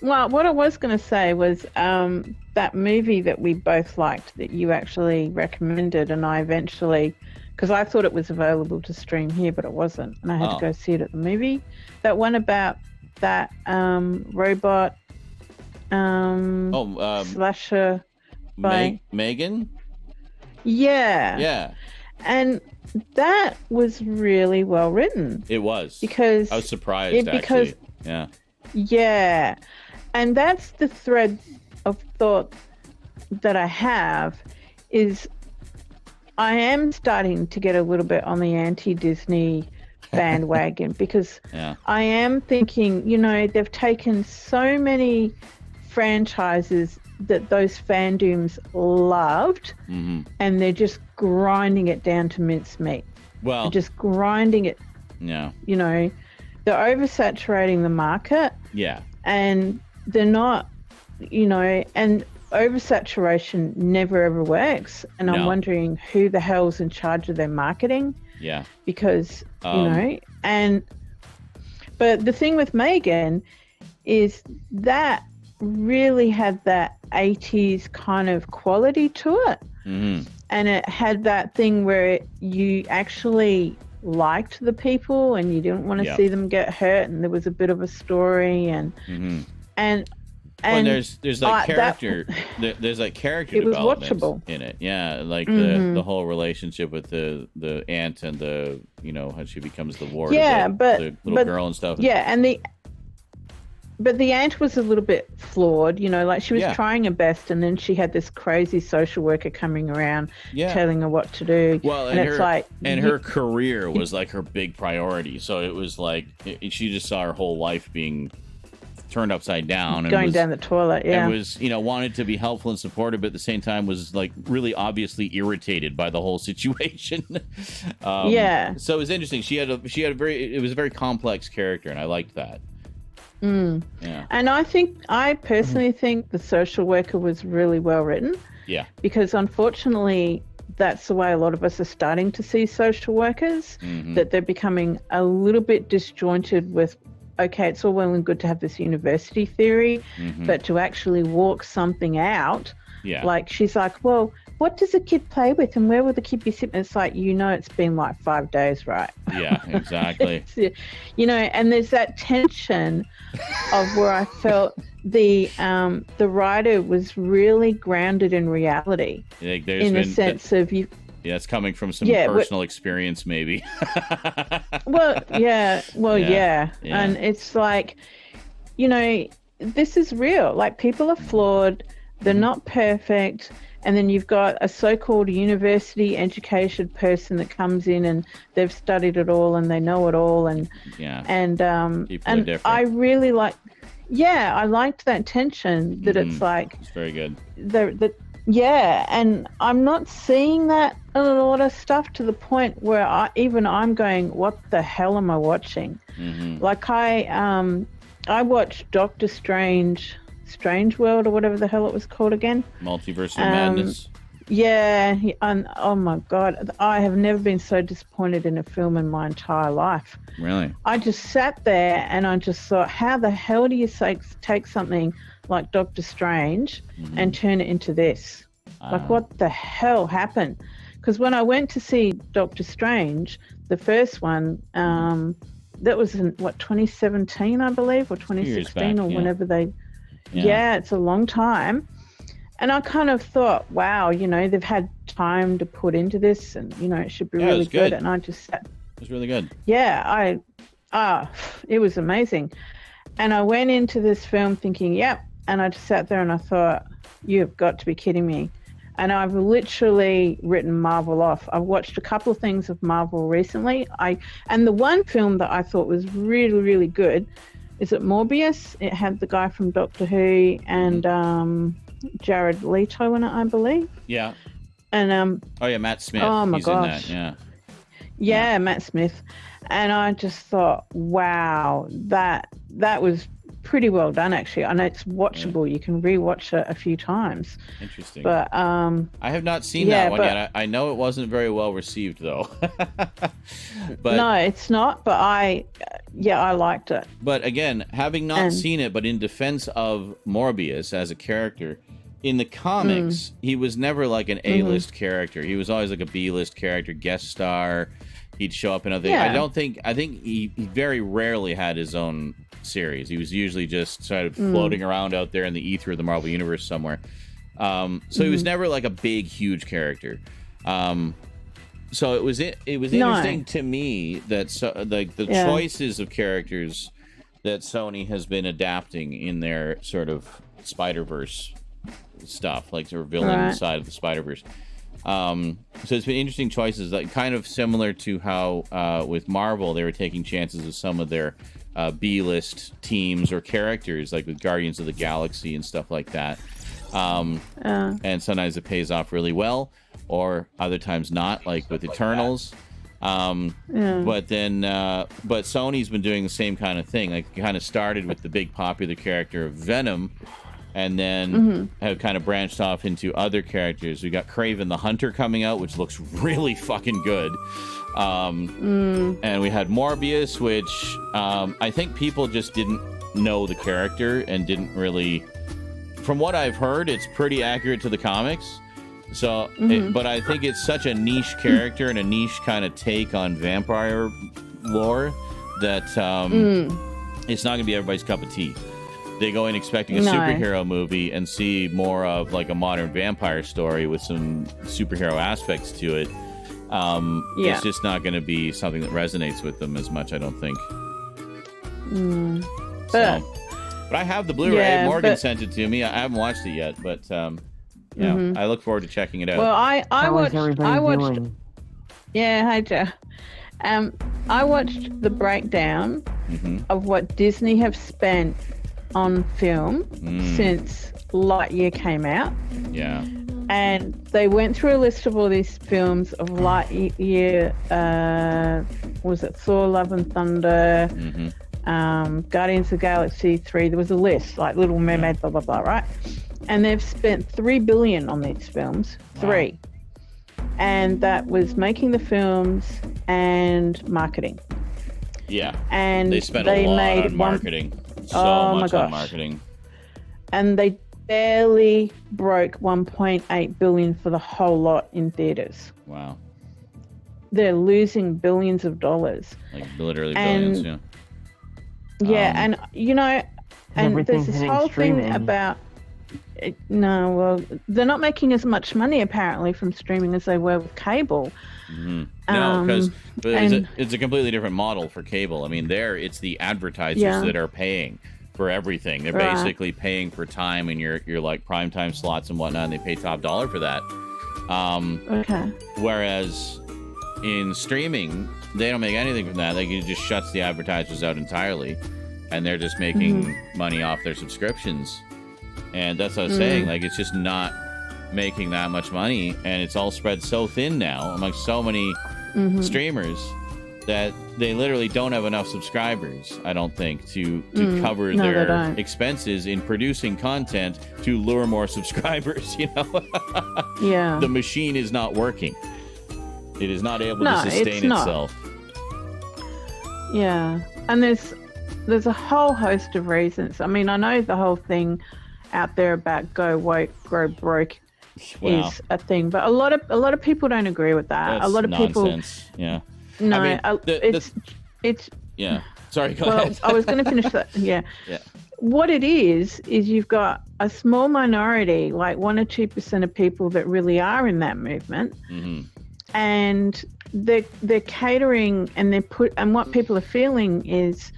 Well, what I was going to say was that movie that we both liked that you actually recommended, and I eventually, because I thought it was available to stream here, but it wasn't, and I had to go see it at the movie. That one about that robot slasher by M3GAN. Yeah. Yeah. And that was really well written. It was. Because I was surprised, actually. Yeah. Yeah. And that's the thread of thought that I have is I am starting to get a little bit on the anti-Disney bandwagon because I am thinking, they've taken so many franchises that those fandoms loved and they're just grinding it down to mincemeat. Well, they're just grinding it. Yeah. They're oversaturating the market. Yeah. And they're not, and oversaturation never ever works. And I'm wondering who the hell's in charge of their marketing. Yeah. Because, but the thing with M3GAN is that really had that 80s kind of quality to it. Mm-hmm. And it had that thing where you actually liked the people and you didn't want to see them get hurt, and there was a bit of a story and there's like character there's like character it was development watchable in it. Yeah, like the whole relationship with the aunt and the how she becomes the ward of the little girl and stuff. Yeah, and but the aunt was a little bit flawed, like she was trying her best, and then she had this crazy social worker coming around telling her what to do. Well, and it's like, her career was like her big priority. So it was like she just saw her whole life being turned upside down, going down the toilet. Yeah, and was wanted to be helpful and supportive, but at the same time was like really obviously irritated by the whole situation. So it was interesting. It was a very complex character, and I liked that. Yeah. And I personally think the social worker was really well written. Yeah. Because unfortunately, that's the way a lot of us are starting to see social workers, that they're becoming a little bit disjointed with, okay, it's all well and good to have this university theory, but to actually walk something out, like she's like, well, what does a kid play with and where will the kid be sitting? It's like, it's been like 5 days, right? Yeah, exactly. And there's that tension of where I felt the writer was really grounded in reality, in the sense of you. Yeah, it's coming from some personal experience, maybe. Yeah. And it's like, this is real. Like, people are flawed. They're not perfect. And then you've got a so-called university educated person that comes in and they've studied it all and they know it all. And I really I liked that tension that it's like. It's very good. And I'm not seeing that in a lot of stuff to the point where I'm going, what the hell am I watching? Like I watched Doctor Strange World, or whatever the hell it was called again. Multiverse of Madness. Yeah, and oh my God, I have never been so disappointed in a film in my entire life. Really? I just sat there and I just thought, how the hell do you take something like Doctor Strange and turn it into this? Like, what the hell happened? Because when I went to see Doctor Strange, the first one, that was in 2017, I believe, or 2016, or whenever they. Yeah, it's a long time. And I kind of thought, wow, they've had time to put into this and, it should be really good. And I just sat. It was really good. Yeah, it was amazing. And I went into this film thinking, yep. And I just sat there and I thought, you've got to be kidding me. And I've literally written Marvel off. I've watched a couple of things of Marvel recently. And the one film that I thought was really, really good, is it Morbius? It had the guy from Doctor Who and Jared Leto in it, I believe. Yeah. And Matt Smith. Oh my gosh. In that. Yeah, Matt Smith. And I just thought, wow, that was pretty well done, actually. I know it's watchable. You can rewatch it a few times. Interesting. But I have not seen that one yet. I know it wasn't very well received, though. But no, it's not. But I liked it. But again, having not seen it, but in defense of Morbius as a character, in the comics, he was never like an A-list character. He was always like a B-list character, guest star. He'd show up in other things. I think he very rarely had his own series. He was usually just sort of floating around out there in the ether of the Marvel Universe somewhere. So he was never like a big, huge character. So it was interesting to me that the choices of characters that Sony has been adapting in their sort of Spider-Verse stuff, like their villain side of the Spider-Verse. So it's been interesting choices, like kind of similar to how with Marvel they were taking chances with some of their B-list teams or characters, like with Guardians of the Galaxy and stuff like that. And sometimes it pays off really well, or other times not, like with Eternals. But Sony's been doing the same kind of thing. Like, kind of started with the big popular character of Venom, and then have kind of branched off into other characters. We got Kraven the Hunter coming out, which looks really fucking good. And we had Morbius, which I think people just didn't know the character and didn't really... From what I've heard, it's pretty accurate to the comics. So, but I think it's such a niche character and a niche kind of take on vampire lore that it's not going to be everybody's cup of tea. They go in expecting a superhero movie and see more of like a modern vampire story with some superhero aspects to it. It's just not going to be something that resonates with them as much, I don't think. But I have the Blu-ray. Morgan sent it to me. I haven't watched it yet, but I look forward to checking it out. Well, I watched. Yeah, hi Joe. I watched the breakdown of what Disney have spent on film since Lightyear came out. Yeah. And they went through a list of all these films of Lightyear. Was it Thor: Love and Thunder? Guardians of the Galaxy 3. There was a list, like Little Mermaid, blah blah blah, right? And they've spent $3 billion on these films. Wow. And that was making the films and marketing. Yeah. And they spent a lot on marketing. So much on marketing. And they barely broke $1.8 billion for the whole lot in theaters. Wow. They're losing billions of dollars. Like literally billions, yeah. Yeah, and you know, and there's this whole thing about they're not making as much money apparently from streaming as they were with cable. No, because it's a completely different model for cable. I mean, it's the advertisers that are paying for everything. They're basically paying for time in your like prime time slots and whatnot, and they pay top dollar for that. Whereas in streaming, they don't make anything from that. It just shuts the advertisers out entirely, and they're just making money off their subscriptions. And that's what I was saying. Like, it's just not making that much money, and it's all spread so thin now among so many streamers that they literally don't have enough subscribers, I don't think, to cover their expenses in producing content to lure more subscribers, you know? Yeah. The machine is not working. It is not able to sustain itself. Yeah. And there's a whole host of reasons. I mean, I know the whole thing out there about go woke, grow broke is a thing, but a lot of people don't agree with that. That's a lot of nonsense. people. Yeah. No, I mean, it's. Yeah. Sorry. Go ahead. I was going to finish that. Yeah. Yeah. What it is you've got a small minority, like 1 or 2% of people that really are in that movement, and they're catering, and and what people are feeling is,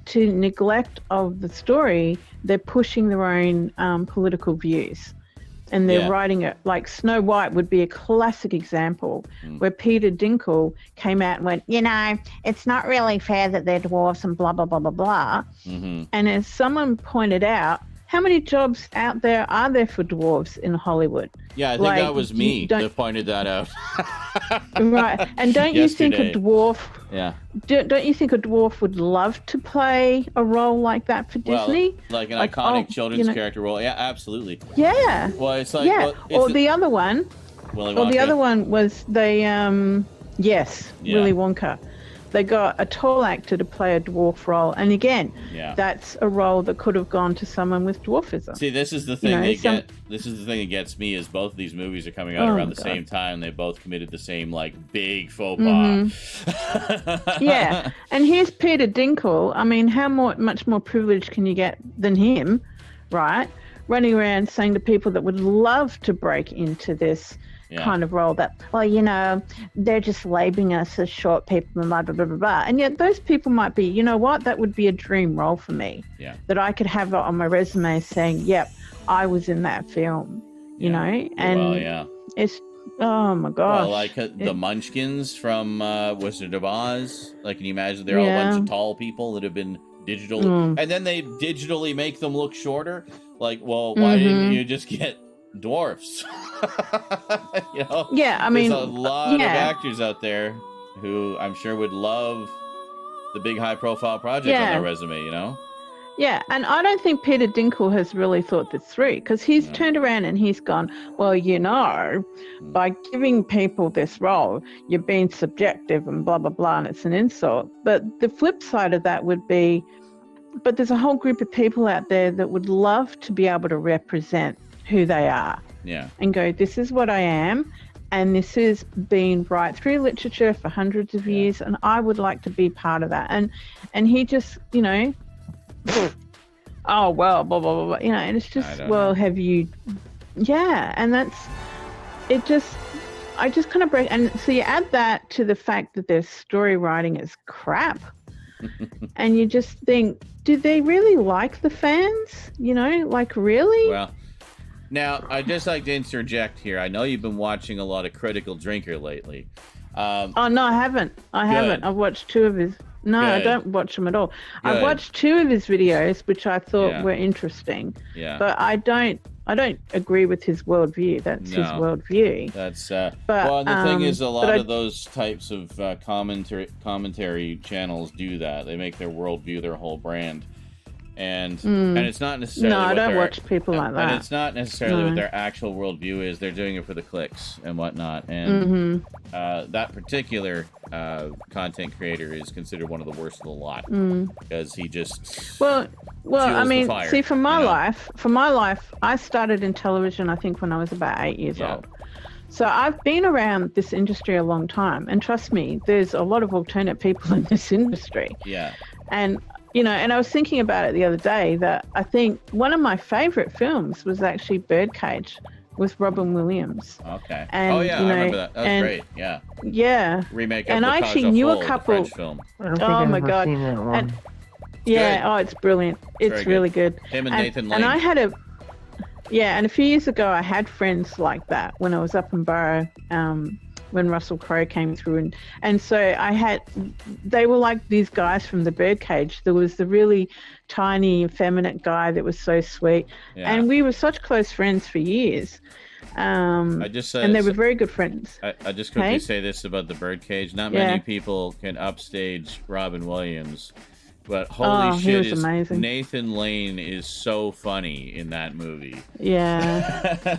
to neglect of the story, they're pushing their own political views, and they're writing it. Like Snow White would be a classic example, where Peter Dinklage came out and went, it's not really fair that they're dwarfs and blah, blah, blah, blah, blah. And as someone pointed out, how many jobs out there are there for dwarves in Hollywood? Yeah, I think that was me that pointed that out. Right. And don't you think a dwarf... Yeah. Don't you think a dwarf would love to play a role like that for Disney? Like an iconic children's character role. Yeah, absolutely. Yeah. Well, it's like... Yeah. Well, or the other one... Willy Wonka. Or the other one was Willy Wonka. They got a tall actor to play a dwarf role, and again, that's a role that could have gone to someone with dwarfism. See, this is the thing This is the thing that gets me is both of these movies are coming out around the same time. They both committed the same big faux pas. Yeah, and here's Peter Dinklage. I mean, much more privilege can you get than him, right? Running around saying to people that would love to break into this kind of role that, they're just labeling us as short people and blah, blah, blah, blah, blah. And yet those people might be, you know what, that would be a dream role for me. Yeah. That I could have it on my resume saying, yep, I was in that film, you know? And it's, oh my gosh. Well, like the Munchkins from Wizard of Oz. Like, can you imagine they're all a bunch of tall people that have been digital, and then they digitally make them look shorter? Like, well, why didn't you just get dwarfs? Yeah, I mean, there's a lot of actors out there who I'm sure would love the big high profile project on their resume, Yeah, and I don't think Peter Dinklage has really thought this through, because he's turned around and he's gone, well, by giving people this role, you're being subjective and blah, blah, blah, and it's an insult. But the flip side of that would be, but there's a whole group of people out there that would love to be able to represent who they are. Yeah. And go, this is what I am, and this has been right through literature for hundreds of years, and I would like to be part of that. And he just, oh, well, blah, blah, blah, blah, and it's just, well, have you... Yeah, and that's... It just... I just kind of break... And so you add that to the fact that their story writing is crap, and you just think, do they really like the fans? Really? Well... Now, I'd just like to interject here. I know you've been watching a lot of Critical Drinker lately. Oh, no, I haven't. I've watched two of his... No, I don't watch them at all. Good. I've watched two of his videos, which I thought were interesting. Yeah. But I don't agree with his worldview. That's his worldview. That's... well, the thing is, a lot of those types of commentary channels do that. They make their worldview their whole brand. And it's not necessarily... No, I don't watch people like that. And it's not necessarily what their actual worldview is. They're doing it for the clicks and whatnot. And that particular content creator is considered one of the worst of the lot because he just... Well, I mean, fire, see, for my life, I started in television, I think, when I was about 8 years old. So I've been around this industry a long time. And trust me, there's a lot of alternate people in this industry. Yeah. And... and I was thinking about it the other day that I think one of my favorite films was actually Birdcage with Robin Williams. Okay. And, I remember that. That was great. Yeah. Yeah. Remake of and I actually knew a couple. French film. Oh my God. And, it's brilliant. It's really good. Him and Nathan Lane. And I had and a few years ago I had friends like that when I was up in Borough. When Russell Crowe came through, and so they were like these guys from the Birdcage. There was the really tiny, effeminate guy that was so sweet, and we were such close friends for years. And they were very good friends. I just quickly say this about the Birdcage: not many people can upstage Robin Williams. But holy shit, is amazing. Nathan Lane is so funny in that movie. Yeah.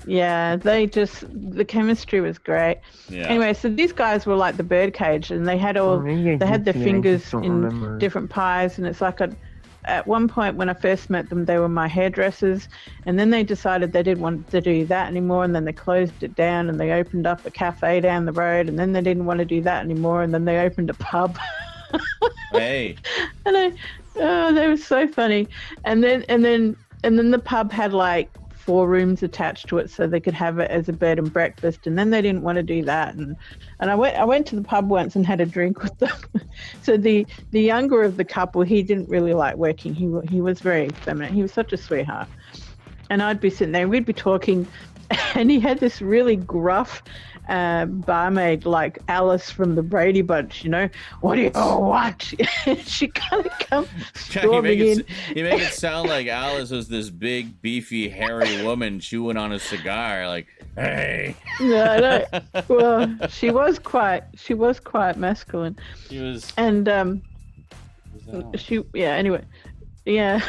Yeah, the chemistry was great. Yeah. Anyway, so these guys were like the Birdcage, and they had their fingers in different pies, and it's like at one point when I first met them, they were my hairdressers, and then they decided they didn't want to do that anymore, and then they closed it down, and they opened up a cafe down the road, and then they didn't want to do that anymore, and then they opened a pub. Hey. And they were so funny. And then the pub had like 4 rooms attached to it, so they could have it as a bed and breakfast. And then they didn't want to do that. And I went to the pub once and had a drink with them. So the younger of the couple, he didn't really like working. He was very feminine. He was such a sweetheart. And I'd be sitting there, and we'd be talking, and he had this really gruff barmaid like Alice from the Brady Bunch, what do you want? She kind of comes storming in. You make it sound like Alice was this big, beefy, hairy woman chewing on a cigar, like, hey. No. Well, she was quite masculine. She was. And anyway. Yeah.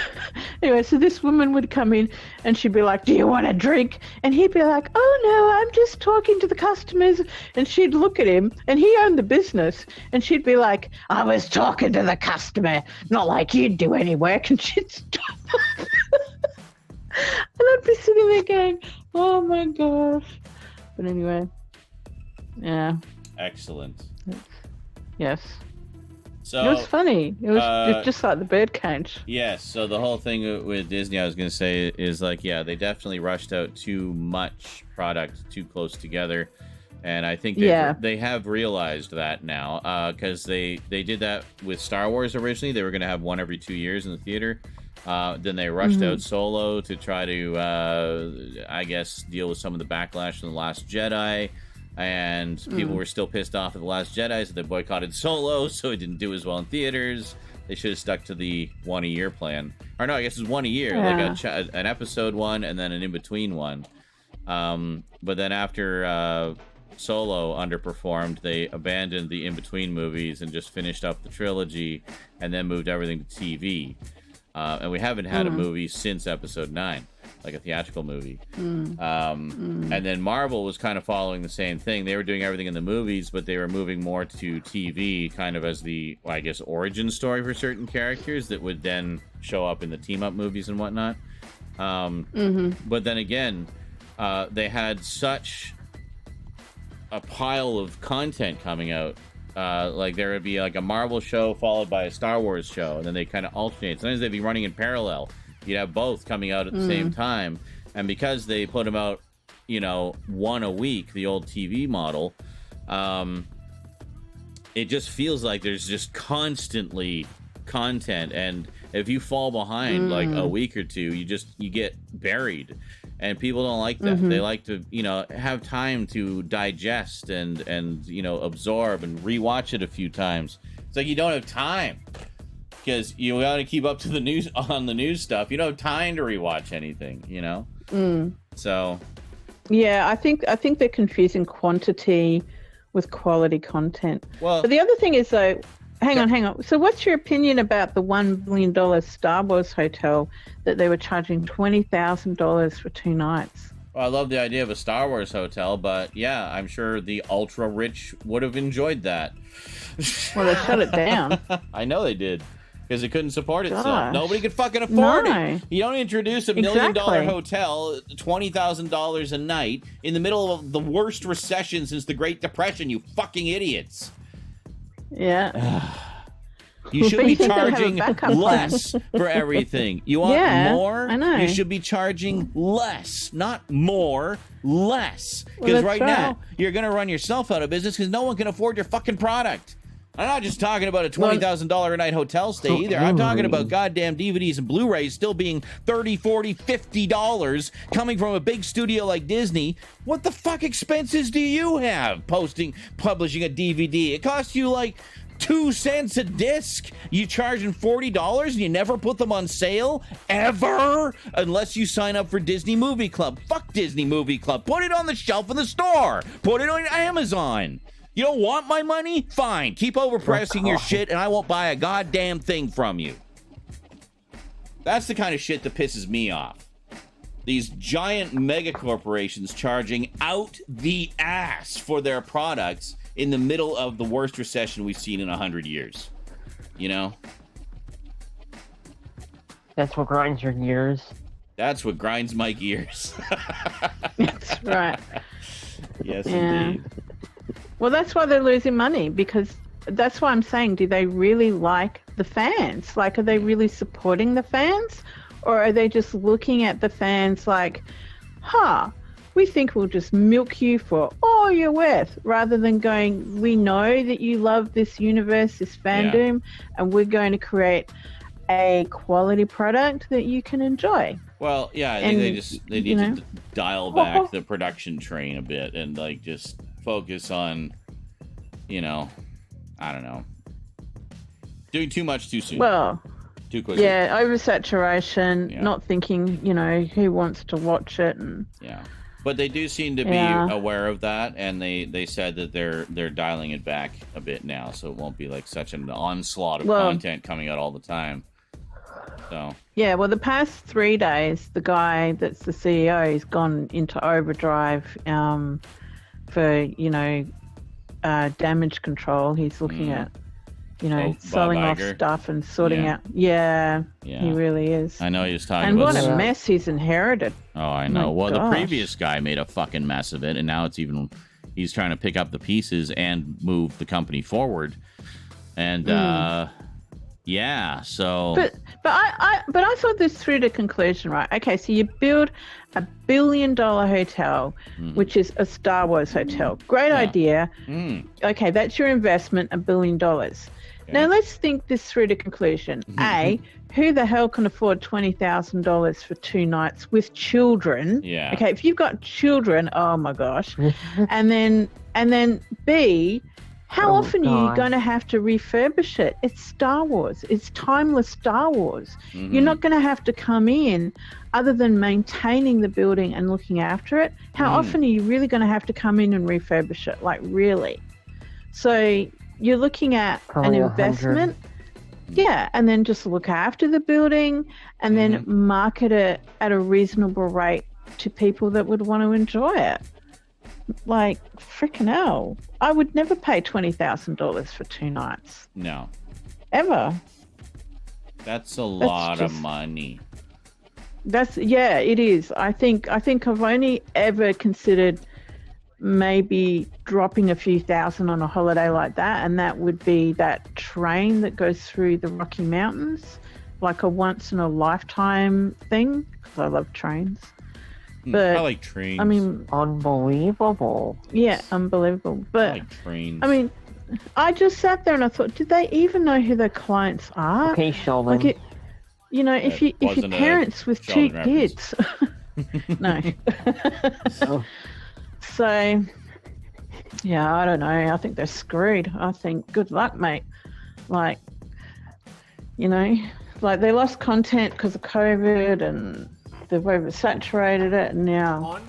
Anyway, so this woman would come in and she'd be like, do you want a drink? And he'd be like, oh, no, I'm just talking to the customers. And she'd look at him, and he owned the business. And she'd be like, I was talking to the customer, not like you'd do any work. And she'd stop. And I'd be sitting there going, oh, my gosh. But anyway, yeah. Excellent. Yes. So, it was funny. It was just like the birdcage. Yes. So the whole thing with Disney, I was going to say, is like, yeah, they definitely rushed out too much product too close together, and I think they have realized that now, because they did that with Star Wars originally. They were going to have one every 2 years in the theater. Then they rushed out Solo to try to, I guess, deal with some of the backlash from The Last Jedi. And people were still pissed off at The Last Jedi, so they boycotted Solo, so it didn't do as well in theaters. They should have stuck to the 1 a year plan. Or no, I guess it was 1 a year, like an episode one and then an in-between one. But then after Solo underperformed, they abandoned the in-between movies and just finished up the trilogy and then moved everything to TV. And we haven't had a movie since Episode 9. Like a theatrical movie. And then Marvel was kind of following the same thing. They were doing everything in the movies, but they were moving more to TV kind of as the, I guess, origin story for certain characters that would then show up in the team-up movies and whatnot. But then again, they had such a pile of content coming out. Like there would be like a Marvel show followed by a Star Wars show, and then they kind of alternate. Sometimes they'd be running in parallel. You'd have both coming out at the same time. And because they put them out, one a week, the old TV model, it just feels like there's just constantly content. And if you fall behind like a week or two, you get buried. And people don't like that. They like to, have time to digest and absorb and rewatch it a few times. It's like you don't have time. Because you got to keep up to the news on the news stuff. You don't have time to rewatch anything, So, yeah, I think they're confusing quantity with quality content. Well, but the other thing is though, hang on. So, what's your opinion about the $1 billion Star Wars hotel that they were charging $20,000 for 2 nights? Well, I love the idea of a Star Wars hotel, but yeah, I'm sure the ultra rich would have enjoyed that. Well, they shut it down. I know they did. Because it couldn't support itself. Nobody could fucking afford it. You don't introduce $1 million hotel, $20,000 a night, in the middle of the worst recession since the Great Depression, you fucking idiots. Yeah. You should be charging less for everything. You want more? I know. You should be charging less, not more, less. Because now, you're going to run yourself out of business because no one can afford your fucking product. I'm not just talking about a $20,000 a night hotel stay either. I'm talking about goddamn DVDs and Blu-rays still being $30, $40, $50 coming from a big studio like Disney. What the fuck expenses do you have publishing a DVD? It costs you like 2 cents a disc. You charging $40 and you never put them on sale ever unless you sign up for Disney Movie Club. Fuck Disney Movie Club. Put it on the shelf in the store. Put it on Amazon. You don't want my money? Fine. Keep overpricing your shit and I won't buy a goddamn thing from you. That's the kind of shit that pisses me off. These giant mega corporations charging out the ass for their products in the middle of the worst recession we've seen in 100 years. That's what grinds your gears. That's what grinds my gears. That's right. Yes, indeed. Well, that's why they're losing money, because that's why I'm saying, do they really like the fans? Like, are they really supporting the fans? Or are they just looking at the fans like, we think we'll just milk you for all you're worth, rather than going, we know that you love this universe, this fandom, and we're going to create a quality product that you can enjoy. Well, yeah, I think they need to dial back the production train a bit and like just focus on, I don't know, doing too much too soon. Well, too quickly. Yeah, oversaturation, not thinking, who wants to watch it. And but they do seem to be aware of that, and they said that they're dialing it back a bit now, so it won't be like such an onslaught of content coming out all the time. So yeah, well, the past 3 days, the guy that's the CEO has gone into overdrive for damage control. He's looking at selling off stuff and sorting out. Yeah, he really is. I know he was talking about. And what a mess he's inherited. Oh, I know. Well, the previous guy made a fucking mess of it, and now he's trying to pick up the pieces and move the company forward. And so. But I thought this through to conclusion, right? Okay, so you build $1 billion hotel, which is a Star Wars hotel. Great idea. Okay, that's your investment, $1 billion. Now let's think this through to conclusion. A, who the hell can afford $20,000 for 2 nights with children? Yeah. Okay, if you've got children, oh my gosh. and then B, how often are you going to have to refurbish it? It's Star Wars. It's timeless Star Wars. You're not going to have to come in, other than maintaining the building and looking after it. How often are you really going to have to come in and refurbish it? Like, really? So you're looking at an investment. Yeah, and then just look after the building and then market it at a reasonable rate to people that would want to enjoy it. Like, freaking hell. I would never pay $20,000 for 2 nights. No. Ever. That's a lot of money. It is. I think I've only ever considered maybe dropping a few thousand on a holiday like that, and that would be that train that goes through the Rocky Mountains, like a once in a lifetime thing, because I love trains. But I like trains. I mean, unbelievable. Yeah, unbelievable. But I like trains. I mean, I just sat there and I thought, did they even know who their clients are? Okay, Sheldon. Like if your parents with 2 kids. No. So, yeah, I don't know. I think they're screwed. I think good luck, mate. Like, like they lost content because of COVID and they've oversaturated it, and now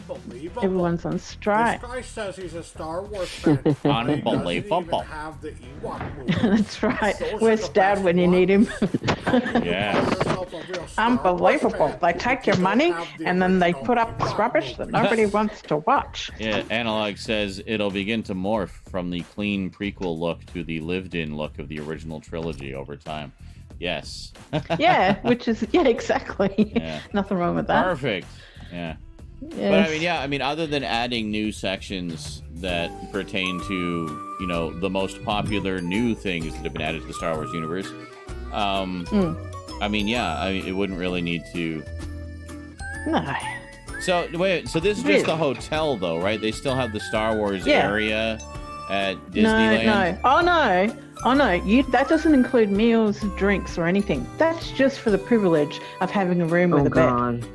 everyone's on strike. This guy says he's a Star Wars fan. Unbelievable. Have the Ewok movie. That's right. Where's Dad when you need him? Unbelievable. They take your money and then they put up this rubbish that nobody wants to watch. Yeah, Analog says it'll begin to morph from the clean prequel look to the lived-in look of the original trilogy over time. Yes. Yeah, which is, exactly. Yeah. Nothing wrong with that. Perfect. Yeah. Yes. But I mean, other than adding new sections that pertain to, the most popular new things that have been added to the Star Wars universe, it wouldn't really need to. No. So, wait, so this is just the hotel, though, right? They still have the Star Wars area at Disneyland? No. Oh, no. That doesn't include meals, drinks, or anything. That's just for the privilege of having a room with a bed.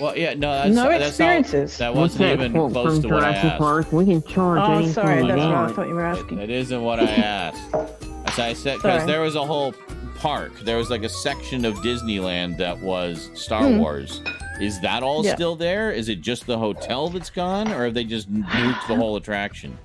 Well, yeah, no, that's experiences. That wasn't even close to what I asked. Park. We can charge sorry, that's what I thought you were asking. That isn't what I asked. As I said, because there was a whole park. There was like a section of Disneyland that was Star Wars. Is that all still there? Is it just the hotel that's gone, or have they just nuked the whole attraction?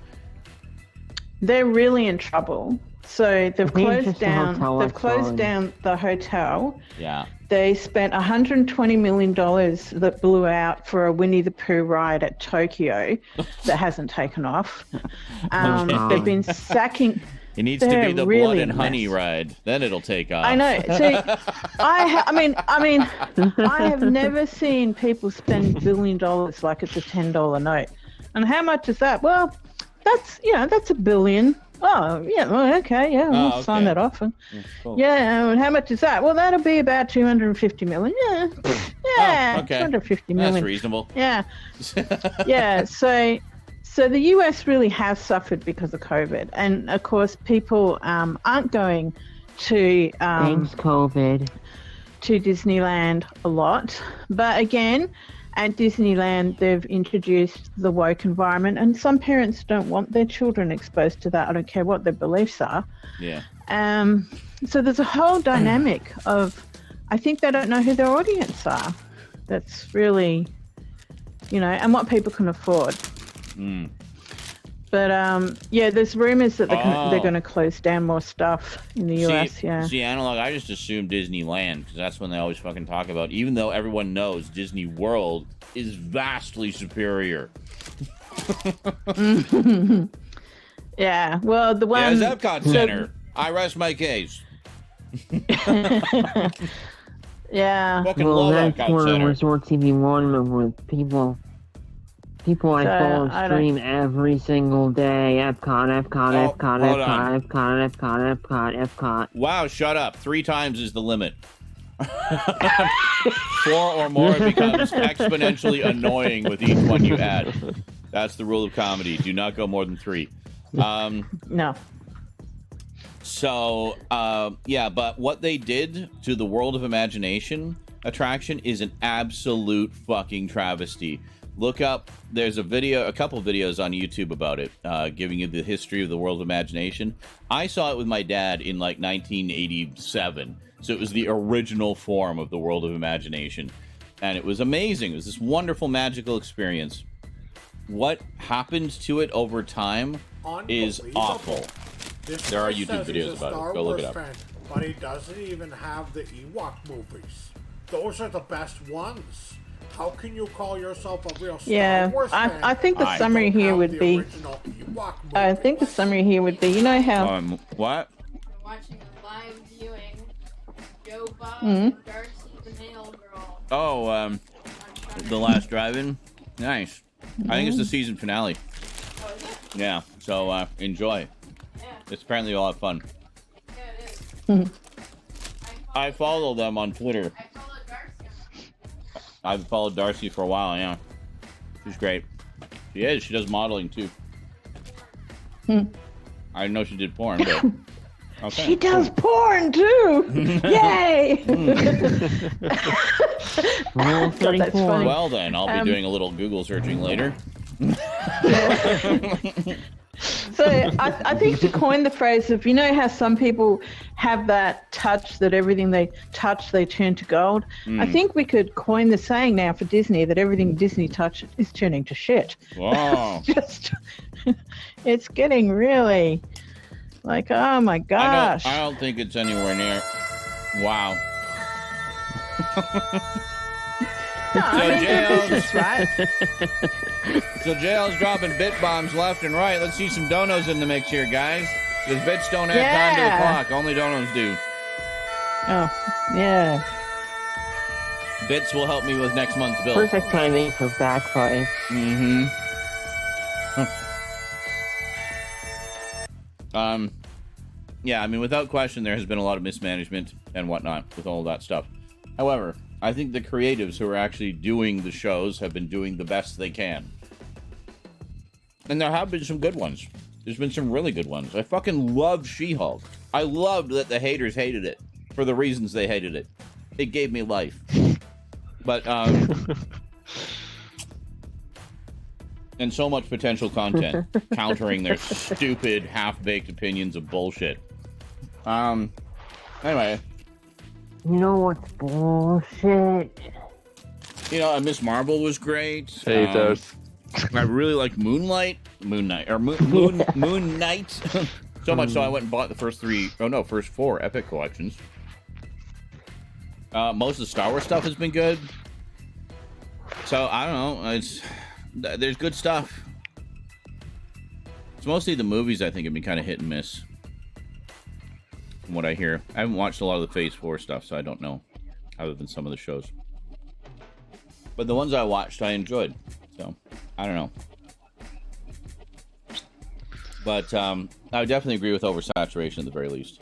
They're really in trouble. So they've closed down. They've closed down the hotel. Yeah. They spent $120 million that blew out for a Winnie the Pooh ride at Tokyo that hasn't taken off. They've been sacking. It needs to be the blood and honey ride. Then it'll take off. I know. See, I have never seen people spend $1 billion like it's a $10 note. And how much is that? Well, that's $1 billion. Oh, yeah, well, okay, yeah, we'll sign that off. And, cool. Yeah, and how much is that? Well, that'll be about $250 million. Yeah, okay. $250 million. That's reasonable. Yeah, yeah. So the US really has suffered because of COVID, and of course, people aren't going to thanks COVID to Disneyland a lot. But again, at Disneyland, they've introduced the woke environment, and some parents don't want their children exposed to that. I don't care what their beliefs are. Yeah. So there's a whole dynamic of, I think they don't know who their audience are. That's really, and what people can afford. Mm. But there's rumors that they're going to close down more stuff in the US. Yeah. See, Analog, I just assumed Disneyland because that's when they always fucking talk about. Even though everyone knows Disney World is vastly superior. Yeah. Well, the one. Yeah, Epcot Center. I rest my case. Yeah. Fucking Well, love that's Epcot where Center. Resort TV One with people I follow stream every single day. Epcot. Wow, shut up. 3 times is the limit. 4 or more, it becomes exponentially annoying with each one you add. That's the rule of comedy. Do not go more than 3. No. So, but what they did to the World of Imagination attraction is an absolute fucking travesty. Look up, there's a couple videos on YouTube about it, giving you the history of the World of Imagination. I saw it with my dad in like 1987, so it was the original form of the World of Imagination, and it was amazing. It was this wonderful, magical experience. What happened to it over time is awful. There are YouTube videos about it. Go look it up. But he doesn't even have the Ewok movies. Those are the best ones. How can you call yourself a real Star Wars fan? I think the summary here would be. I think the summary here would be. You know how. What? We're watching a live viewing. Joe Bob and Darcy the Mail Girl. Oh, The Last Drive-In. Nice. I think it's the season finale. Oh, is it? Yeah. So enjoy. Yeah. It's apparently a lot of fun. Yeah, it is. I follow them on Twitter. I followed Darcy. I've followed Darcy for a while, yeah. She's great. She is. She does modeling, too. I didn't know she did porn, but... Okay. She does porn, too! Yay! Well, God, that's funny. Well, then, I'll be doing a little Google searching later. So I think to coin the phrase of, how some people have that touch that everything they touch, they turn to gold. I think we could coin the saying now for Disney that everything Disney touches is turning to shit. Wow. It's getting really like, oh my gosh. I don't think it's anywhere near. Wow. No, I mean, Jails. business, right? So JL's dropping bit bombs left and right. Let's see some donos in the mix here, guys. Because bits don't add time to the clock. Only donos do. Oh, yeah. Bits will help me with next month's bill. Perfect timing for backfiring. Mm-hmm. Yeah, I mean, without question, there has been a lot of mismanagement and whatnot with all of that stuff. However, I think the creatives who are actually doing the shows have been doing the best they can. And there have been some good ones. There's been some really good ones. I fucking love She-Hulk. I loved that the haters hated it for the reasons they hated it. It gave me life. But, and so much potential content countering their stupid, half-baked opinions of bullshit. Anyway. You know what's bullshit? Miss Marvel was great. Hey, I really like Moon Knight. Moon Knight. So much so I went and bought the first 4 Epic collections. Most of the Star Wars stuff has been good. So, I don't know. There's good stuff. It's mostly the movies I think have been kind of hit and miss. From what I hear. I haven't watched a lot of the Phase 4 stuff, so I don't know. Other than some of the shows. But the ones I watched, I enjoyed. So, I don't know. But I would definitely agree with oversaturation at the very least.